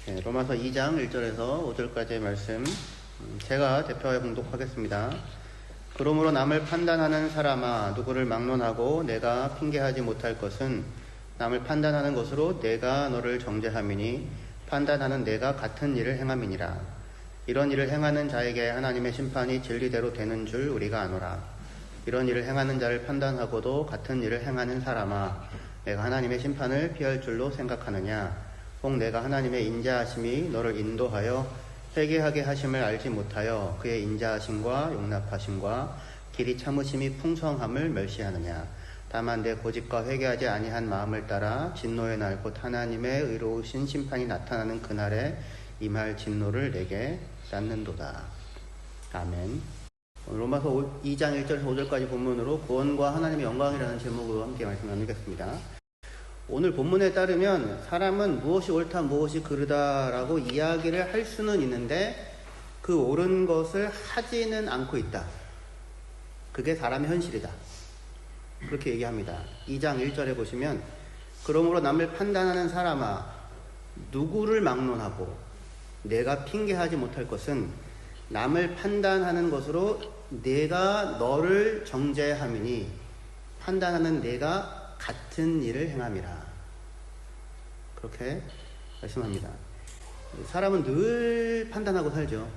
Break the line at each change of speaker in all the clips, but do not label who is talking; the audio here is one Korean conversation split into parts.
네, 로마서 2장 1절에서 5절까지의 말씀 제가 대표하여 봉독하겠습니다. 그러므로 남을 판단하는 사람아, 누구를 막론하고 내가 핑계하지 못할 것은 남을 판단하는 것으로 내가 너를 정죄함이니 판단하는 내가 같은 일을 행함이니라. 이런 일을 행하는 자에게 하나님의 심판이 진리대로 되는 줄 우리가 아노라. 이런 일을 행하는 자를 판단하고도 같은 일을 행하는 사람아, 내가 하나님의 심판을 피할 줄로 생각하느냐. 혹 내가 하나님의 인자하심이 너를 인도하여 회개하게 하심을 알지 못하여 그의 인자하심과 용납하심과 길이 참으심이 풍성함을 멸시하느냐. 다만 내 고집과 회개하지 아니한 마음을 따라 진노의 날 곧 하나님의 의로우신 심판이 나타나는 그날에 임할 진노를 내게 쌓는도다. 아멘. 로마서 2장 1절에서 5절까지 본문으로 구원과 하나님의 영광이라는 제목으로 함께 말씀 나누겠습니다. 오늘 본문에 따르면 사람은 무엇이 옳다 무엇이 그르다라고 이야기를 할 수는 있는데 그 옳은 것을 하지는 않고 있다. 그게 사람의 현실이다. 그렇게 얘기합니다. 2장 1절에 보시면 그러므로 남을 판단하는 사람아, 누구를 막론하고 내가 핑계하지 못할 것은 남을 판단하는 것으로 내가 너를 정죄함이니 판단하는 내가 같은 일을 행함이라. 그렇게 말씀합니다. 사람은 늘 판단하고 살죠.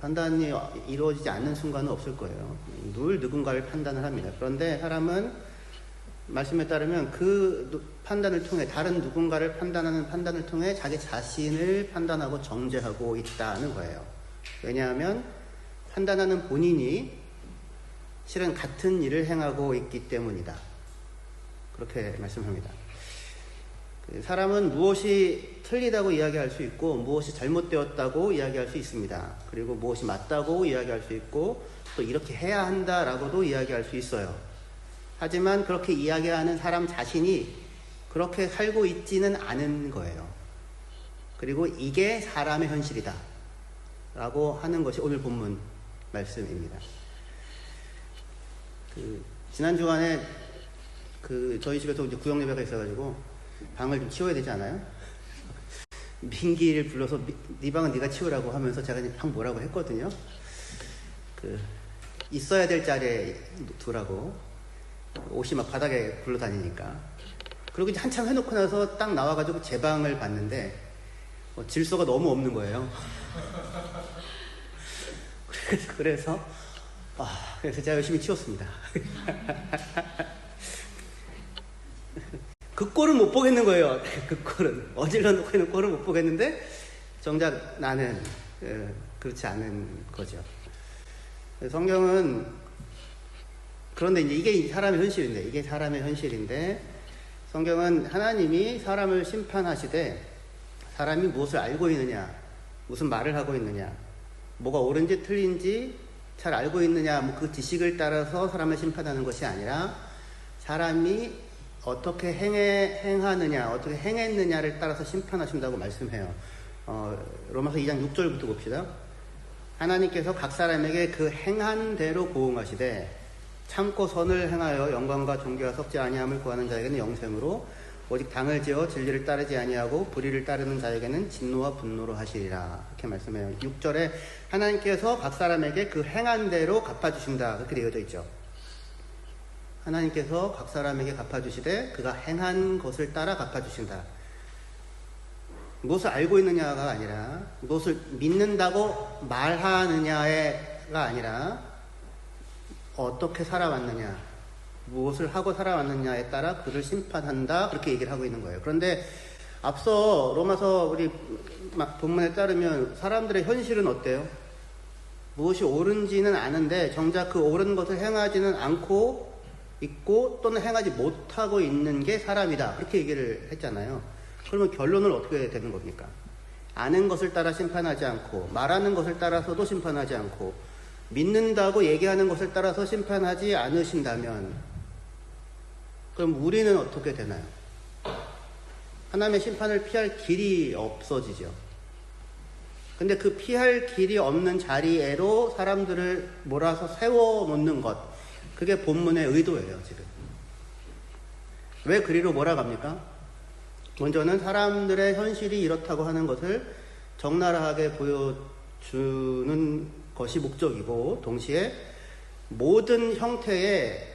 판단이 이루어지지 않는 순간은 없을 거예요. 늘 누군가를 판단을 합니다. 그런데 사람은 말씀에 따르면 그 판단을 통해 다른 누군가를 판단하는 판단을 통해 자기 자신을 판단하고 정죄하고 있다는 거예요. 왜냐하면 판단하는 본인이 실은 같은 일을 행하고 있기 때문이다. 그렇게 말씀합니다. 사람은 무엇이 틀리다고 이야기할 수 있고 무엇이 잘못되었다고 이야기할 수 있습니다. 그리고 무엇이 맞다고 이야기할 수 있고 또 이렇게 해야 한다라고도 이야기할 수 있어요. 하지만 그렇게 이야기하는 사람 자신이 그렇게 살고 있지는 않은 거예요. 그리고 이게 사람의 현실이다 라고 하는 것이 오늘 본문 말씀입니다. 지난 주간에 저희 집에서 이제 구역 예배가 있어가지고 방을 좀 치워야 되지 않아요? 민기를 불러서 네 방은 네가 치우라고 하면서 제가 이제 방 뭐라고 했거든요. 있어야 될 자리에 두라고. 옷이 막 바닥에 굴러다니니까. 그리고 이제 한참 해놓고 나서 딱 나와가지고 제 방을 봤는데 질서가 너무 없는 거예요. 그래서 제가 열심히 치웠습니다. 그 꼴은 못 보겠는 거예요. 그 꼴은. 어질러 놓고 있는 꼴은 못 보겠는데, 정작 나는, 그렇지 않은 거죠. 성경은, 그런데 이제 이게 사람의 현실인데, 성경은 하나님이 사람을 심판하시되, 사람이 무엇을 알고 있느냐, 무슨 말을 하고 있느냐, 뭐가 옳은지 틀린지 잘 알고 있느냐, 그 지식을 따라서 사람을 심판하는 것이 아니라, 사람이 어떻게 행하느냐, 어떻게 행했느냐를 따라서 심판하신다고 말씀해요. 로마서 2장 6절부터 봅시다. 하나님께서 각 사람에게 그 행한 대로 고응하시되 참고 선을 행하여 영광과 존귀와 썩지 아니함을 구하는 자에게는 영생으로 오직 당을 지어 진리를 따르지 아니하고 불의를 따르는 자에게는 진노와 분노로 하시리라. 이렇게 말씀해요. 6절에 하나님께서 각 사람에게 그 행한 대로 갚아주신다. 그렇게 되어져 있죠. 하나님께서 각 사람에게 갚아주시되 그가 행한 것을 따라 갚아주신다. 무엇을 알고 있느냐가 아니라 무엇을 믿는다고 말하느냐가 아니라 어떻게 살아왔느냐, 무엇을 하고 살아왔느냐에 따라 그를 심판한다. 그렇게 얘기를 하고 있는 거예요. 그런데 앞서 로마서 우리 본문에 따르면 사람들의 현실은 어때요? 무엇이 옳은지는 아는데 정작 그 옳은 것을 행하지는 않고 있고 또는 행하지 못하고 있는 게 사람이다. 그렇게 얘기를 했잖아요. 그러면 결론은 어떻게 되는 겁니까? 아는 것을 따라 심판하지 않고 말하는 것을 따라서도 심판하지 않고 믿는다고 얘기하는 것을 따라서 심판하지 않으신다면 그럼 우리는 어떻게 되나요? 하나님의 심판을 피할 길이 없어지죠. 근데 그 피할 길이 없는 자리에로 사람들을 몰아서 세워놓는 것, 그게 본문의 의도예요, 지금. 왜 그리로 몰아갑니까? 먼저는 사람들의 현실이 이렇다고 하는 것을 적나라하게 보여주는 것이 목적이고, 동시에 모든 형태의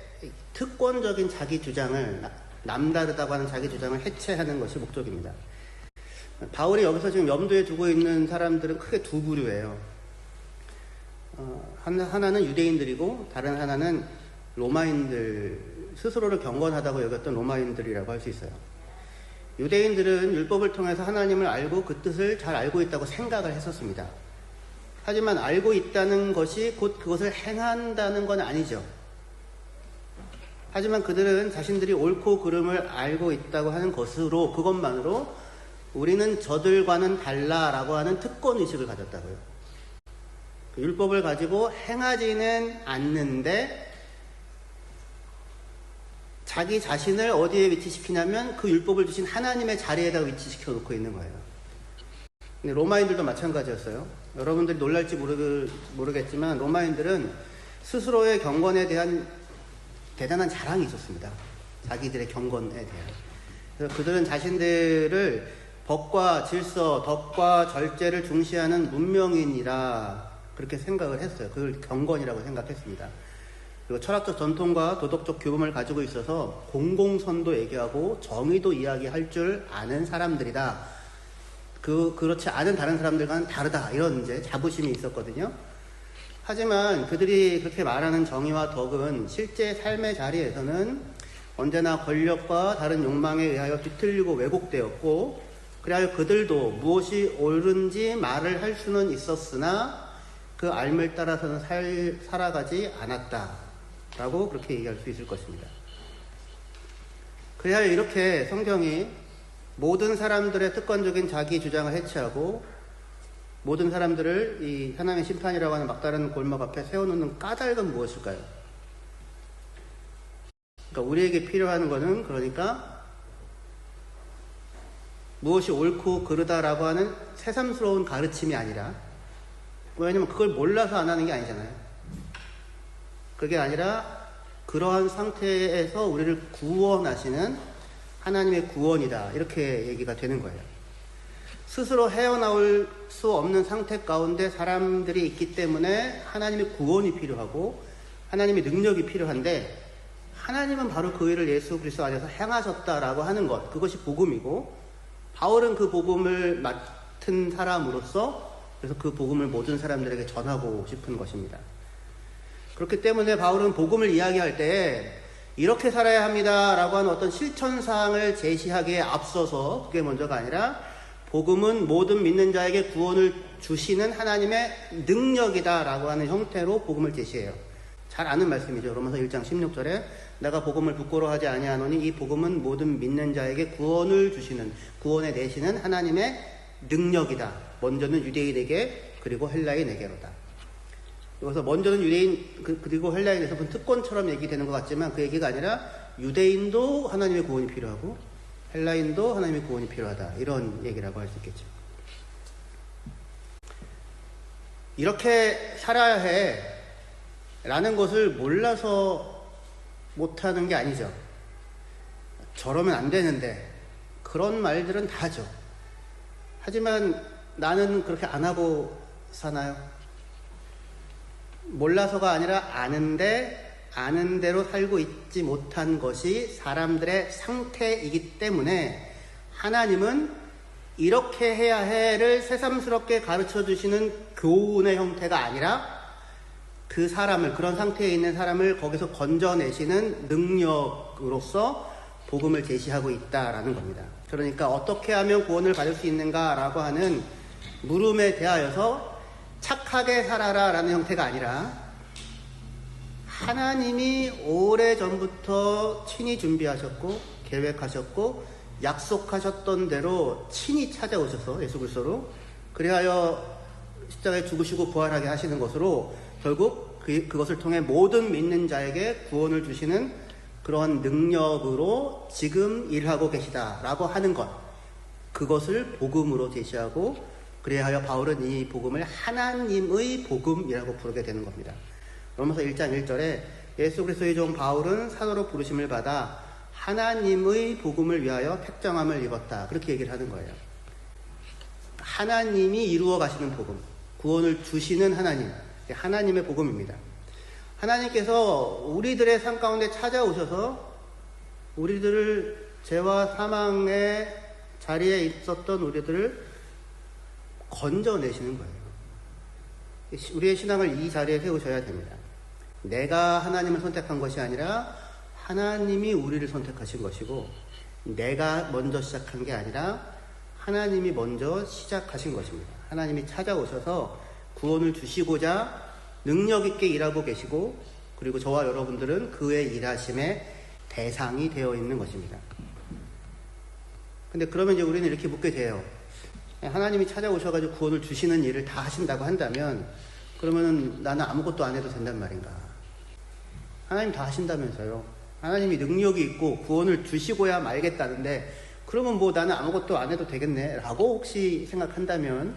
특권적인 자기 주장을, 남다르다고 하는 자기 주장을 해체하는 것이 목적입니다. 바울이 여기서 지금 염두에 두고 있는 사람들은 크게 두 부류예요. 하나는 유대인들이고 다른 하나는 로마인들, 스스로를 경건하다고 여겼던 로마인들이라고 할 수 있어요. 유대인들은 율법을 통해서 하나님을 알고 그 뜻을 잘 알고 있다고 생각을 했었습니다. 하지만 알고 있다는 것이 곧 그것을 행한다는 건 아니죠. 하지만 그들은 자신들이 옳고 그름을 알고 있다고 하는 것으로, 그것만으로 우리는 저들과는 달라라고 하는 특권의식을 가졌다고요. 율법을 가지고 행하지는 않는데 자기 자신을 어디에 위치시키냐면 그 율법을 주신 하나님의 자리에다 위치시켜 놓고 있는 거예요. 근데 로마인들도 마찬가지였어요. 여러분들이 놀랄지 모르겠지만 로마인들은 스스로의 경건에 대한 대단한 자랑이 있었습니다. 자기들의 경건에 대한. 그래서 그들은 자신들을 법과 질서, 덕과 절제를 중시하는 문명인이라 그렇게 생각을 했어요. 그걸 경건이라고 생각했습니다. 그리고 철학적 전통과 도덕적 규범을 가지고 있어서 공공선도 얘기하고 정의도 이야기할 줄 아는 사람들이다. 그렇지 않은 다른 사람들과는 다르다. 이런 이제 자부심이 있었거든요. 하지만 그들이 그렇게 말하는 정의와 덕은 실제 삶의 자리에서는 언제나 권력과 다른 욕망에 의하여 뒤틀리고 왜곡되었고, 그래야 그들도 무엇이 옳은지 말을 할 수는 있었으나 그 알을 따라서는 살아가지 않았다라고 그렇게 얘기할 수 있을 것입니다. 그래야 이렇게 성경이 모든 사람들의 특권적인 자기 주장을 해체하고 모든 사람들을 이 하나님의 심판이라고 하는 막다른 골목 앞에 세워놓는 까닭은 무엇일까요? 그러니까 우리에게 필요한 것은, 그러니까 무엇이 옳고 그르다라고 하는 새삼스러운 가르침이 아니라, 왜냐면 그걸 몰라서 안 하는 게 아니잖아요. 그게 아니라 그러한 상태에서 우리를 구원하시는 하나님의 구원이다, 이렇게 얘기가 되는 거예요. 스스로 헤어나올 수 없는 상태 가운데 사람들이 있기 때문에 하나님의 구원이 필요하고 하나님의 능력이 필요한데, 하나님은 바로 그 일을 예수 그리스도 안에서 행하셨다라고 하는 것, 그것이 복음이고, 바울은 그 복음을 맡은 사람으로서 그래서 그 복음을 모든 사람들에게 전하고 싶은 것입니다. 그렇기 때문에 바울은 복음을 이야기할 때 이렇게 살아야 합니다라고 하는 어떤 실천사항을 제시하기에 앞서서, 그게 먼저가 아니라 복음은 모든 믿는 자에게 구원을 주시는 하나님의 능력이다라고 하는 형태로 복음을 제시해요. 잘 아는 말씀이죠. 로마서 1장 16절에 내가 복음을 부끄러워하지 아니하노니 이 복음은 모든 믿는 자에게 구원을 주시는, 구원에 내시는 하나님의 능력이다. 먼저는 유대인에게 그리고 헬라인에게로다. 그래서 먼저는 유대인 그리고 헬라인에서 본 특권처럼 얘기되는 것 같지만 그 얘기가 아니라 유대인도 하나님의 구원이 필요하고 헬라인도 하나님의 구원이 필요하다, 이런 얘기라고 할 수 있겠죠. 이렇게 살아야 해 라는 것을 몰라서 못하는 게 아니죠. 저러면 안 되는데, 그런 말들은 다 하죠. 하지만 나는 그렇게 안 하고 사나요? 몰라서가 아니라 아는데 아는 대로 살고 있지 못한 것이 사람들의 상태이기 때문에 하나님은 이렇게 해야 해를 새삼스럽게 가르쳐 주시는 교훈의 형태가 아니라 그 사람을, 그런 상태에 있는 사람을 거기서 건져내시는 능력으로서 복음을 제시하고 있다라는 겁니다. 그러니까 어떻게 하면 구원을 받을 수 있는가라고 하는 물음에 대하여서 착하게 살아라 라는 형태가 아니라 하나님이 오래전부터 친히 준비하셨고 계획하셨고 약속하셨던 대로 친히 찾아오셔서 예수 그리스도로 그리하여 십자가에 죽으시고 부활하게 하시는 것으로 결국 그것을 통해 모든 믿는 자에게 구원을 주시는 그런 능력으로 지금 일하고 계시다라고 하는 것, 그것을 복음으로 제시하고, 그래하여 바울은 이 복음을 하나님의 복음이라고 부르게 되는 겁니다. 로마서 1장 1절에 예수 그리스도의 종 바울은 사도로 부르심을 받아 하나님의 복음을 위하여 택정함을 입었다. 그렇게 얘기를 하는 거예요. 하나님이 이루어 가시는 복음, 구원을 주시는 하나님, 하나님의 복음입니다. 하나님께서 우리들의 삶 가운데 찾아오셔서 우리들을 죄와 사망의 자리에 있었던 우리들을 건져내시는 거예요. 우리의 신앙을 이 자리에 세우셔야 됩니다. 내가 하나님을 선택한 것이 아니라 하나님이 우리를 선택하신 것이고, 내가 먼저 시작한 게 아니라 하나님이 먼저 시작하신 것입니다. 하나님이 찾아오셔서 구원을 주시고자 능력 있게 일하고 계시고, 그리고 저와 여러분들은 그의 일하심의 대상이 되어 있는 것입니다. 근데 그러면 이제 우리는 이렇게 묻게 돼요. 하나님이 찾아오셔가지고 구원을 주시는 일을 다 하신다고 한다면, 그러면 나는 아무것도 안 해도 된단 말인가? 하나님 다 하신다면서요. 하나님이 능력이 있고 구원을 주시고야 말겠다는데, 그러면 뭐 나는 아무것도 안 해도 되겠네 라고 혹시 생각한다면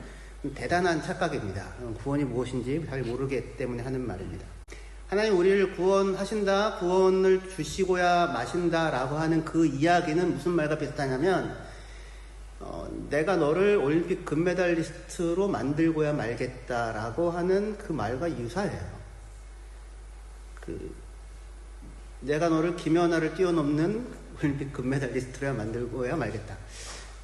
대단한 착각입니다. 구원이 무엇인지 잘 모르기 때문에 하는 말입니다. 하나님 우리를 구원하신다, 구원을 주시고야 마신다 라고 하는 그 이야기는 무슨 말과 비슷하냐면, 내가 너를 올림픽 금메달리스트로 만들고야 말겠다라고 하는 그 말과 유사해요. 내가 너를 김연아를 뛰어넘는 올림픽 금메달리스트로 만들고야 말겠다.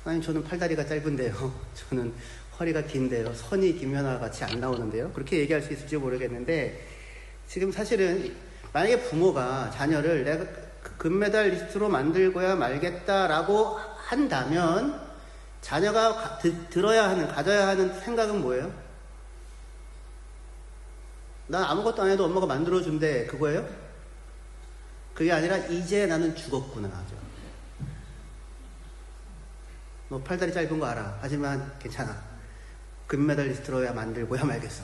아니, 저는 팔다리가 짧은데요. 저는 허리가 긴데요. 선이 김연아 같이 안 나오는데요. 그렇게 얘기할 수 있을지 모르겠는데, 지금 사실은 만약에 부모가 자녀를 내가 금메달리스트로 만들고야 말겠다라고 한다면, 자녀가 가져야 하는 생각은 뭐예요? 나 아무것도 안 해도 엄마가 만들어준대. 그거예요? 그게 아니라 이제 나는 죽었구나 하죠. 너 팔다리 짧은 거 알아. 하지만 괜찮아. 금메달리스트로야 만들고야 말겠어.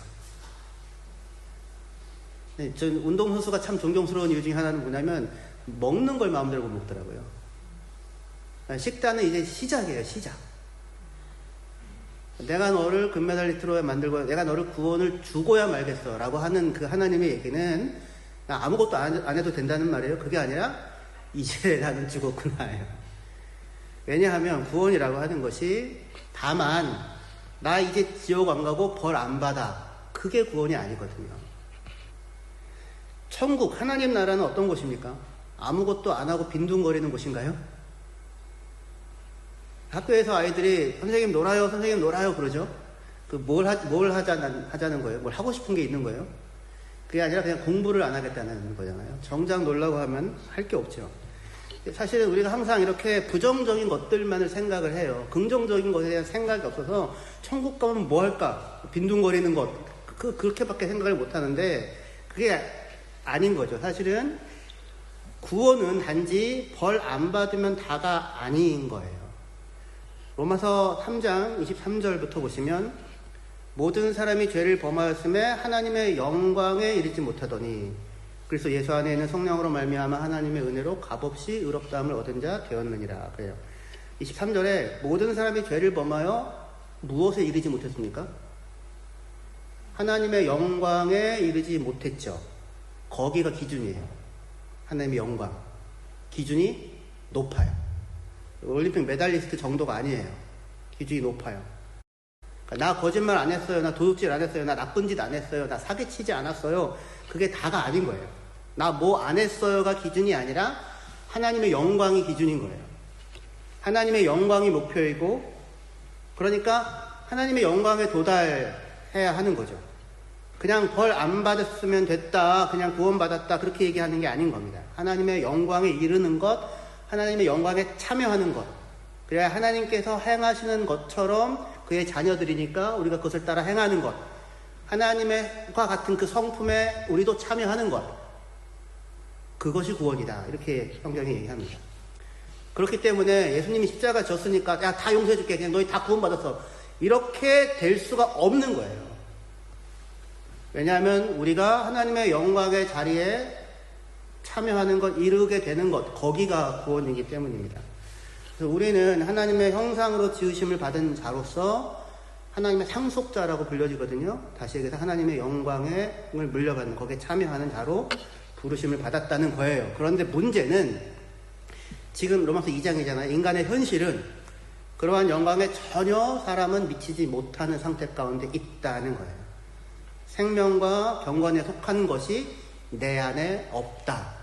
네, 전 운동선수가 참 존경스러운 이유 중에 하나는 뭐냐면 먹는 걸 마음대로 못 먹더라고요. 식단은 이제 시작이에요. 시작. 내가 너를 금메달리스트로 만들고 내가 너를 구원을 주고야 말겠어 라고 하는 그 하나님의 얘기는 아무것도 안 해도 된다는 말이에요. 그게 아니라 이제 나는 죽었구나예요. 왜냐하면 구원이라고 하는 것이 다만 나 이제 지옥 안 가고 벌 안 받아, 그게 구원이 아니거든요. 천국, 하나님 나라는 어떤 곳입니까? 아무것도 안 하고 빈둥거리는 곳인가요? 학교에서 아이들이 선생님 놀아요, 선생님 놀아요 그러죠. 뭘 하자는 거예요? 뭘 하고 싶은 게 있는 거예요? 그게 아니라 그냥 공부를 안 하겠다는 거잖아요. 정작 놀라고 하면 할 게 없죠. 사실은 우리가 항상 이렇게 부정적인 것들만을 생각을 해요. 긍정적인 것에 대한 생각이 없어서 천국 가면 뭐 할까? 빈둥거리는 것, 그렇게밖에 생각을 못 하는데, 그게 아닌 거죠. 사실은 구원은 단지 벌 안 받으면 다가 아닌 거예요. 로마서 3장 23절부터 보시면, 모든 사람이 죄를 범하였음에 하나님의 영광에 이르지 못하더니 그래서 예수 안에 있는 성령으로 말미암아 하나님의 은혜로 값없이 의롭다함을 얻은 자 되었느니라. 그래요. 23절에 모든 사람이 죄를 범하여 무엇에 이르지 못했습니까? 하나님의 영광에 이르지 못했죠. 거기가 기준이에요. 하나님의 영광. 기준이 높아요. 올림픽 메달리스트 정도가 아니에요. 기준이 높아요. 그러니까 나 거짓말 안 했어요. 나 도둑질 안 했어요. 나 나쁜 짓 안 했어요. 나 사기치지 않았어요. 그게 다가 아닌 거예요. 나 뭐 안 했어요가 기준이 아니라 하나님의 영광이 기준인 거예요. 하나님의 영광이 목표이고, 그러니까 하나님의 영광에 도달해야 하는 거죠. 그냥 벌 안 받았으면 됐다, 그냥 구원받았다, 그렇게 얘기하는 게 아닌 겁니다. 하나님의 영광에 이르는 것, 하나님의 영광에 참여하는 것, 그래야 하나님께서 행하시는 것처럼 그의 자녀들이니까 우리가 그것을 따라 행하는 것, 하나님과 같은 그 성품에 우리도 참여하는 것, 그것이 구원이다, 이렇게 성경이 얘기합니다. 그렇기 때문에 예수님이 십자가 졌으니까 야, 다 용서해줄게, 그냥 너희 다 구원받았어, 이렇게 될 수가 없는 거예요. 왜냐하면 우리가 하나님의 영광의 자리에 참여하는 것, 이르게 되는 것, 거기가 구원이기 때문입니다. 그래서 우리는 하나님의 형상으로 지으심을 받은 자로서 하나님의 상속자라고 불려지거든요. 다시 얘기해서 하나님의 영광을 물려받는, 거기에 참여하는 자로 부르심을 받았다는 거예요. 그런데 문제는 지금 로마서 2장이잖아요. 인간의 현실은 그러한 영광에 전혀 사람은 미치지 못하는 상태 가운데 있다는 거예요. 생명과 경건에 속한 것이 내 안에 없다.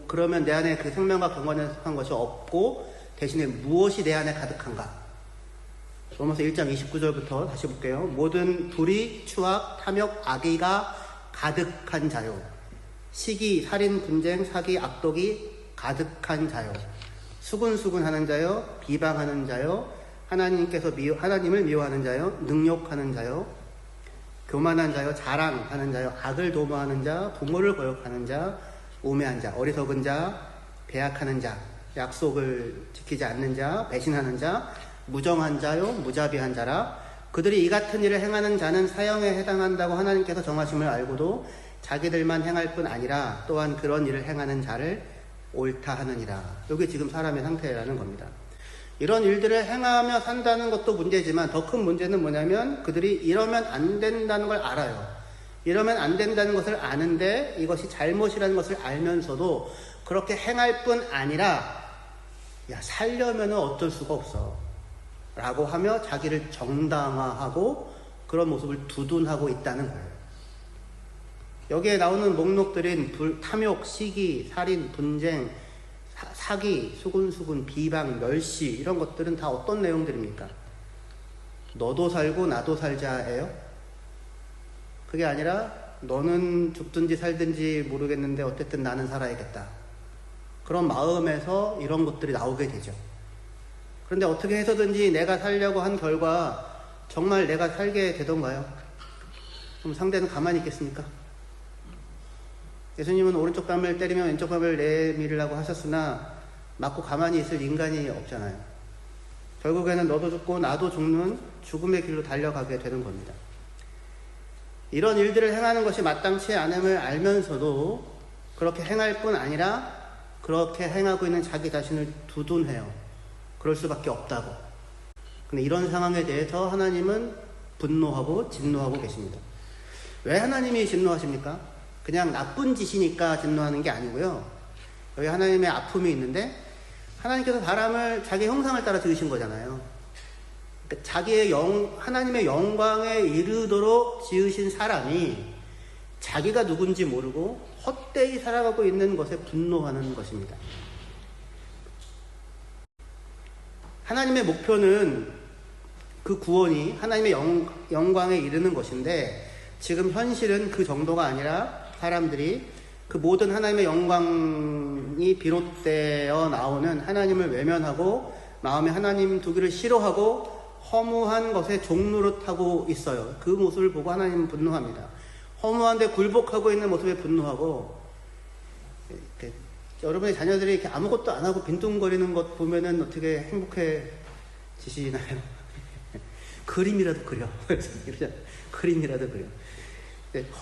그러면 내 안에 그 생명과 경건에 속한 것이 없고 대신에 무엇이 내 안에 가득한가? 로마서 1장 29절부터 다시 볼게요. 모든 불의, 추악, 탐욕, 악의가 가득한 자요. 시기, 살인, 분쟁, 사기, 악독이 가득한 자요. 수군수군하는 자요. 비방하는 자요. 하나님을 미워하는 자요. 능욕하는 자요. 교만한 자요. 자랑하는 자요. 악을 도모하는 자. 부모를 거역하는 자. 우매한 자. 어리석은 자. 배약하는 자. 약속을 지키지 않는 자. 배신하는 자. 무정한 자요. 무자비한 자라. 그들이 이 같은 일을 행하는 자는 사형에 해당한다고 하나님께서 정하심을 알고도 자기들만 행할 뿐 아니라 또한 그런 일을 행하는 자를 옳다 하느니라. 이게 지금 사람의 상태라는 겁니다. 이런 일들을 행하며 산다는 것도 문제지만 더 큰 문제는 뭐냐면 그들이 이러면 안 된다는 걸 알아요. 이러면 안 된다는 것을 아는데 이것이 잘못이라는 것을 알면서도 그렇게 행할 뿐 아니라 살려면 어쩔 수가 없어 라고 하며 자기를 정당화하고 그런 모습을 두둔하고 있다는 거예요. 여기에 나오는 목록들인 탐욕, 시기, 살인, 분쟁, 사기, 수군수군, 비방, 멸시 이런 것들은 다 어떤 내용들입니까? 너도 살고 나도 살자예요? 그게 아니라 너는 죽든지 살든지 모르겠는데 어쨌든 나는 살아야겠다. 그런 마음에서 이런 것들이 나오게 되죠. 그런데 어떻게 해서든지 내가 살려고 한 결과 정말 내가 살게 되던가요? 그럼 상대는 가만히 있겠습니까? 예수님은 오른쪽 뺨을 때리면 왼쪽 뺨을 내밀으라고 하셨으나 맞고 가만히 있을 인간이 없잖아요. 결국에는 너도 죽고 나도 죽는 죽음의 길로 달려가게 되는 겁니다. 이런 일들을 행하는 것이 마땅치 않음을 알면서도 그렇게 행할 뿐 아니라 그렇게 행하고 있는 자기 자신을 두둔해요. 그럴 수밖에 없다고. 근데 이런 상황에 대해서 하나님은 분노하고 진노하고 계십니다. 왜 하나님이 진노하십니까? 그냥 나쁜 짓이니까 진노하는 게 아니고요. 여기 하나님의 아픔이 있는데 하나님께서 사람을 자기 형상을 따라 지으신 거잖아요. 그러니까 하나님의 영광에 이르도록 지으신 사람이 자기가 누군지 모르고 헛되이 살아가고 있는 것에 분노하는 것입니다. 하나님의 목표는 그 구원이 하나님의 영광에 이르는 것인데 지금 현실은 그 정도가 아니라 사람들이 그 모든 하나님의 영광이 비롯되어 나오는 하나님을 외면하고 마음에 하나님 두기를 싫어하고 허무한 것에 종노릇하고 있어요. 그 모습을 보고 하나님은 분노합니다. 허무한데 굴복하고 있는 모습에 분노하고 여러분의 자녀들이 이렇게 아무것도 안 하고 빈둥거리는 것 보면은 어떻게 행복해지시나요? 그림이라도 그려. 그림이라도 그려.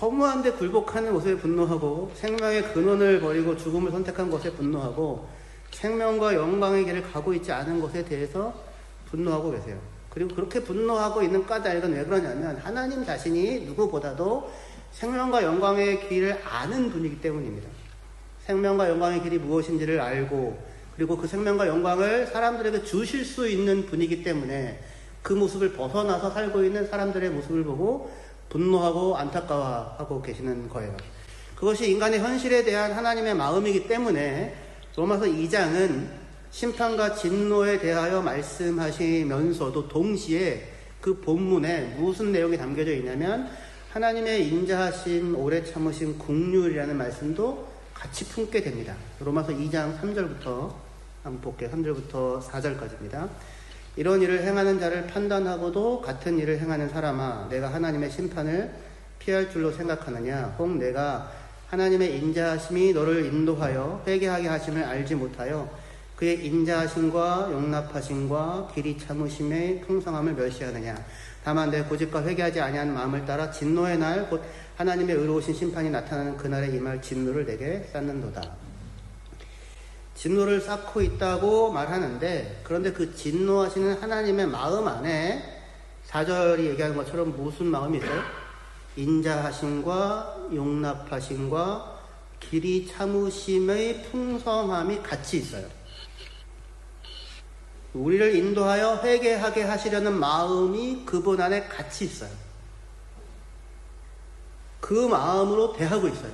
허무한데 굴복하는 모습에 분노하고 생명의 근원을 버리고 죽음을 선택한 것에 분노하고 생명과 영광의 길을 가고 있지 않은 것에 대해서 분노하고 계세요. 그리고 그렇게 분노하고 있는 까닭은 왜 그러냐면 하나님 자신이 누구보다도 생명과 영광의 길을 아는 분이기 때문입니다. 생명과 영광의 길이 무엇인지를 알고 그리고 그 생명과 영광을 사람들에게 주실 수 있는 분이기 때문에 그 모습을 벗어나서 살고 있는 사람들의 모습을 보고 분노하고 안타까워하고 계시는 거예요. 그것이 인간의 현실에 대한 하나님의 마음이기 때문에 로마서 2장은 심판과 진노에 대하여 말씀하시면서도 동시에 그 본문에 무슨 내용이 담겨져 있냐면 하나님의 인자하심, 오래 참으심, 긍휼이라는 말씀도 같이 품게 됩니다. 로마서 2장 3절부터 한번 볼게요. 3절부터 4절까지입니다. 이런 일을 행하는 자를 판단하고도 같은 일을 행하는 사람아 내가 하나님의 심판을 피할 줄로 생각하느냐 혹 내가 하나님의 인자하심이 너를 인도하여 회개하게 하심을 알지 못하여 그의 인자하심과 용납하심과 길이 참으심의 풍성함을 멸시하느냐 다만 내 고집과 회개하지 아니한 마음을 따라 진노의 날 곧 하나님의 의로우신 심판이 나타나는 그날에 임할 진노를 내게 쌓는도다. 진노를 쌓고 있다고 말하는데 그런데 그 진노하시는 하나님의 마음 안에 4절이 얘기하는 것처럼 무슨 마음이 있어요? 인자하심과 용납하심과 길이 참으심의 풍성함이 같이 있어요. 우리를 인도하여 회개하게 하시려는 마음이 그분 안에 같이 있어요. 그 마음으로 대하고 있어요.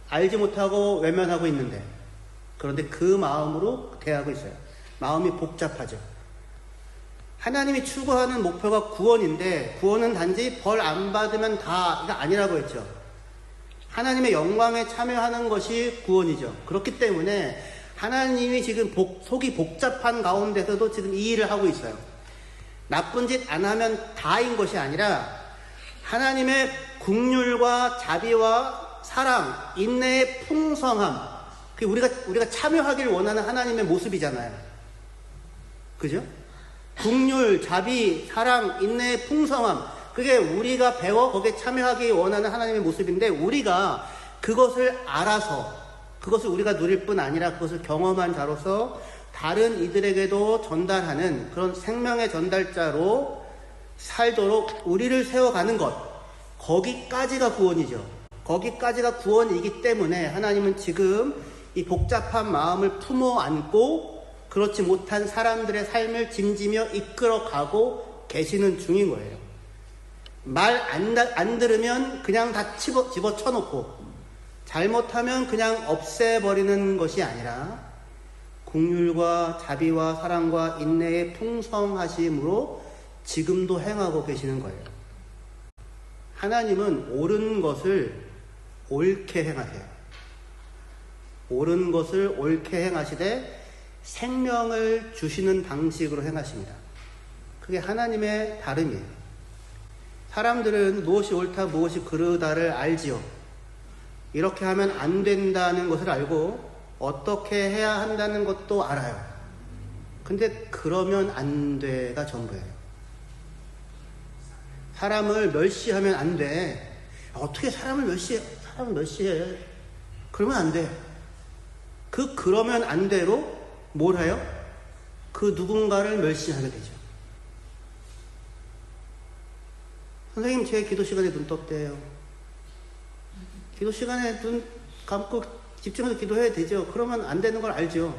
알지 못하고 외면하고 있는데, 그런데 그 마음으로 대하고 있어요. 마음이 복잡하죠. 하나님이 추구하는 목표가 구원인데, 구원은 단지 벌 안 받으면 다가 아니라고 했죠. 하나님의 영광에 참여하는 것이 구원이죠. 그렇기 때문에 하나님이 지금 속이 복잡한 가운데서도 지금 이 일을 하고 있어요. 나쁜 짓 안 하면 다인 것이 아니라 하나님의 긍휼과 자비와 사랑, 인내의 풍성함, 그게 우리가 참여하길 원하는 하나님의 모습이잖아요. 그죠? 긍휼, 자비, 사랑, 인내의 풍성함, 그게 우리가 배워 거기에 참여하기 원하는 하나님의 모습인데, 우리가 그것을 알아서 그것을 우리가 누릴 뿐 아니라 그것을 경험한 자로서 다른 이들에게도 전달하는 그런 생명의 전달자로 살도록 우리를 세워가는 것, 거기까지가 구원이죠. 거기까지가 구원이기 때문에 하나님은 지금 이 복잡한 마음을 품어 안고 그렇지 못한 사람들의 삶을 짐지며 이끌어가고 계시는 중인 거예요. 말 안 들으면 그냥 다 집어쳐놓고, 잘못하면 그냥 없애버리는 것이 아니라 긍휼과 자비와 사랑과 인내의 풍성하심으로 지금도 행하고 계시는 거예요. 하나님은 옳은 것을 옳게 행하세요. 옳은 것을 옳게 행하시되 생명을 주시는 방식으로 행하십니다. 그게 하나님의 다름이에요. 사람들은 무엇이 옳다 무엇이 그르다를 알지요. 이렇게 하면 안 된다는 것을 알고 어떻게 해야 한다는 것도 알아요. 근데 그러면 안 돼가 전부예요. 사람을 멸시하면 안 돼. 어떻게 사람을 멸시해? 그러면 안 돼. 그러면 안 돼로 뭘 해요? 그 누군가를 멸시하게 되죠. 선생님, 제 기도 시간에 눈 떴대요. 기도 시간에 눈 감고 집중해서 기도해야 되죠. 그러면 안 되는 걸 알죠.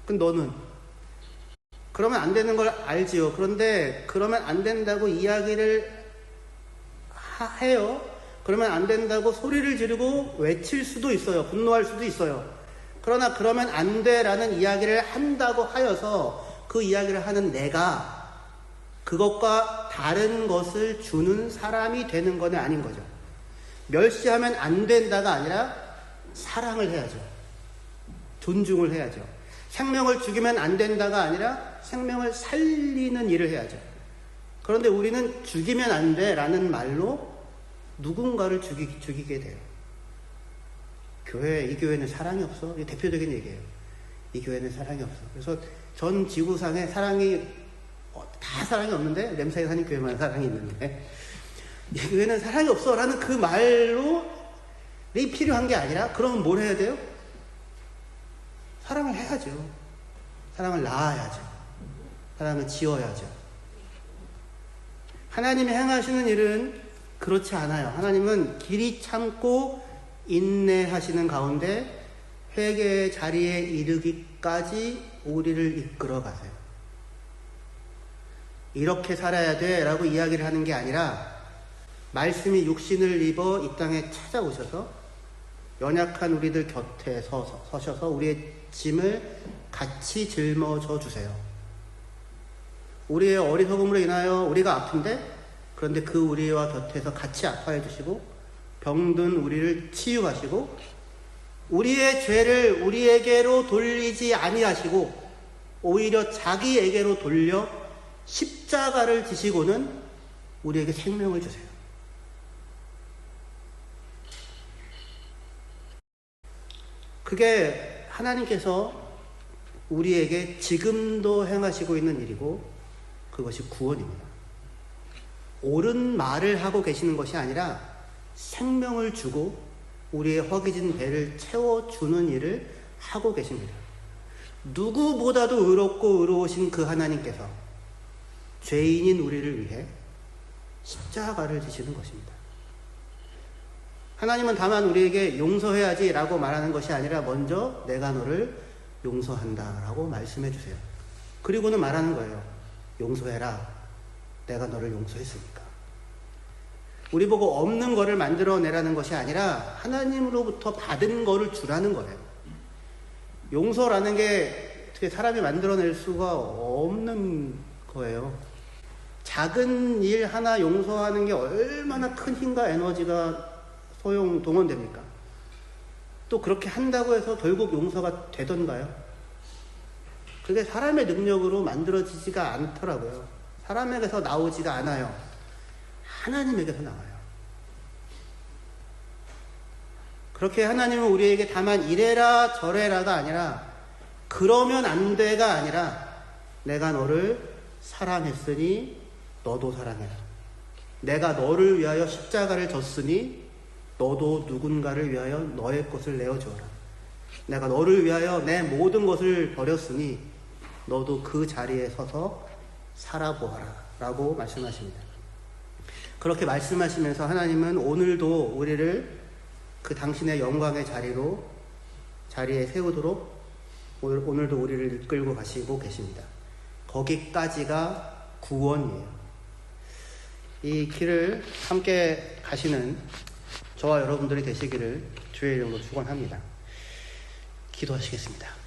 근데 너는? 그러면 안 되는 걸 알지요. 그런데 그러면 안 된다고 이야기를 해요. 그러면 안 된다고 소리를 지르고 외칠 수도 있어요. 분노할 수도 있어요. 그러나 그러면 안 돼라는 이야기를 한다고 하여서 그 이야기를 하는 내가 그것과 다른 것을 주는 사람이 되는 건 아닌 거죠. 멸시하면 안 된다가 아니라 사랑을 해야죠. 존중을 해야죠. 생명을 죽이면 안 된다가 아니라 생명을 살리는 일을 해야죠. 그런데 우리는 죽이면 안 돼라는 말로 누군가를 죽이게 돼요. 이 교회는 사랑이 없어. 이게 대표적인 얘기예요. 이 교회는 사랑이 없어. 그래서 전 지구상에 다 사랑이 없는데 램사에 사는 교회만 사랑이 있는데, 이 교회는 사랑이 없어 라는 그 말로 필요한 게 아니라, 그러면 뭘 해야 돼요? 사랑을 해야죠. 사랑을 낳아야죠. 사랑을 지어야죠. 하나님이 행하시는 일은 그렇지 않아요. 하나님은 길이 참고 인내하시는 가운데 회개의 자리에 이르기까지 우리를 이끌어 가세요. 이렇게 살아야 돼 라고 이야기를 하는 게 아니라, 말씀이 육신을 입어 이 땅에 찾아오셔서 연약한 우리들 곁에 서셔서 우리의 짐을 같이 짊어져 주세요. 우리의 어리석음으로 인하여 우리가 아픈데, 그런데 그 우리와 곁에서 같이 아파해 주시고 병든 우리를 치유하시고 우리의 죄를 우리에게로 돌리지 아니하시고 오히려 자기에게로 돌려 십자가를 지시고는 우리에게 생명을 주세요. 그게 하나님께서 우리에게 지금도 행하시고 있는 일이고, 그것이 구원입니다. 옳은 말을 하고 계시는 것이 아니라 생명을 주고 우리의 허기진 배를 채워주는 일을 하고 계십니다. 누구보다도 의롭고 의로우신 그 하나님께서 죄인인 우리를 위해 십자가를 지시는 것입니다. 하나님은 다만 우리에게 용서해야지 라고 말하는 것이 아니라 먼저 내가 너를 용서한다 라고 말씀해 주세요. 그리고는 말하는 거예요. 용서해라. 내가 너를 용서했으니까. 우리 보고 없는 거를 만들어내라는 것이 아니라 하나님으로부터 받은 거를 주라는 거예요. 용서라는 게 어떻게 사람이 만들어낼 수가 없는 거예요. 작은 일 하나 용서하는 게 얼마나 큰 힘과 에너지가 동원됩니까? 또 그렇게 한다고 해서 결국 용서가 되던가요? 그게 사람의 능력으로 만들어지지가 않더라고요. 사람에게서 나오지가 않아요. 하나님에게서 나와요. 그렇게 하나님은 우리에게 다만 이래라 저래라가 아니라 그러면 안 돼가 아니라 내가 너를 사랑했으니 너도 사랑해라. 내가 너를 위하여 십자가를 졌으니 너도 누군가를 위하여 너의 것을 내어주어라. 내가 너를 위하여 내 모든 것을 버렸으니 너도 그 자리에 서서 살아보아라 라고 말씀하십니다. 그렇게 말씀하시면서 하나님은 오늘도 우리를 그 당신의 영광의 자리에 세우도록 오늘도 우리를 이끌고 가시고 계십니다. 거기까지가 구원이에요. 이 길을 함께 가시는 저와 여러분들이 되시기를 주의 이름으로 축원합니다. 기도하시겠습니다.